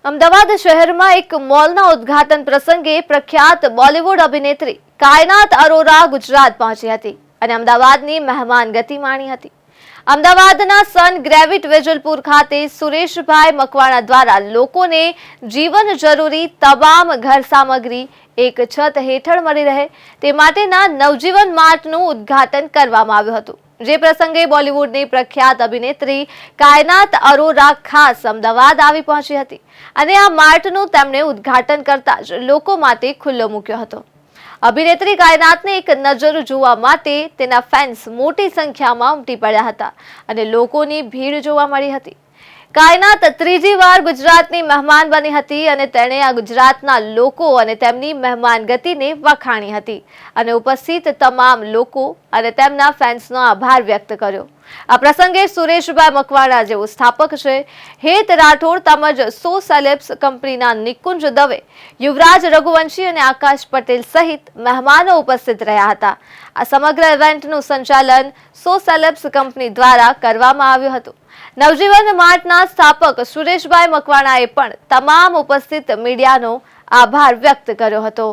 અમદાવાદ શહેરમાં એક મોલના ઉદ્ઘાટન પ્રસંગે પ્રખ્યાત બોલિવૂડ અભિનેત્રી કાયનાત અરોરા ગુજરાત પહોંચી હતી અને અમદાવાદની મહેમાનગતિ માણી હતી। અમદાવાદના સન ગ્રેવિટ વેજલપુર ખાતે સુરેશભાઈ મકવાણા દ્વારા લોકોને જીવન જરૂરી તમામ ઘર સામગ્રી એક છત હેઠળ મળી રહે તે માટેના નવજીવન માર્ટનું ઉદ્ઘાટન કરવામાં આવ્યું હતું। જે પ્રસંગે બોલિવૂડની પ્રખ્યાત અભિનેત્રી કાયનાત અરોરા ખાસ અમદાવાદ આવી પહોંચી હતી અને આ માર્ટનું તેમણે ઉદ્ઘાટન કરતા જ લોકો માટે ખુલ્લો મૂક્યો હતો। અભિનેત્રી કાયનાતને એક નજર જોવા માટે તેના ફેન્સ મોટી સંખ્યામાં ઉમટી પડ્યા હતા અને લોકોની ભીડ જોવા મળી હતી। કાયનાત ત્રીજી વાર ગુજરાતની મહેમાન બની હતી અને તેણે આ ગુજરાતના લોકો અને તેમની મહેમાનગતિને વખાણી હતી અને ઉપસ્થિત તમામ લોકો અને તેમના ફેન્સનો આભાર વ્યક્ત કર્યો। આ પ્રસંગે સુરેશભાઈ મકવાણા જેઓ સ્થાપક છે, હેત રાઠોડ તેમજ સો સેલેબ્સ કંપનીના નિકુંજ દવે, યુવરાજ રઘુવંશી અને આકાશ પટેલ સહિત મહેમાનો ઉપસ્થિત રહ્યા હતા। આ સમગ્ર ઇવેન્ટનું સંચાલન સો સેલેબ્સ કંપની દ્વારા કરવામાં આવ્યું હતું। નવજીવન માર્ટના સ્થાપક સુરેશભાઈ મકવાણાએ પણ તમામ ઉપસ્થિત મીડિયાનો આભાર વ્યક્ત કર્યો હતો।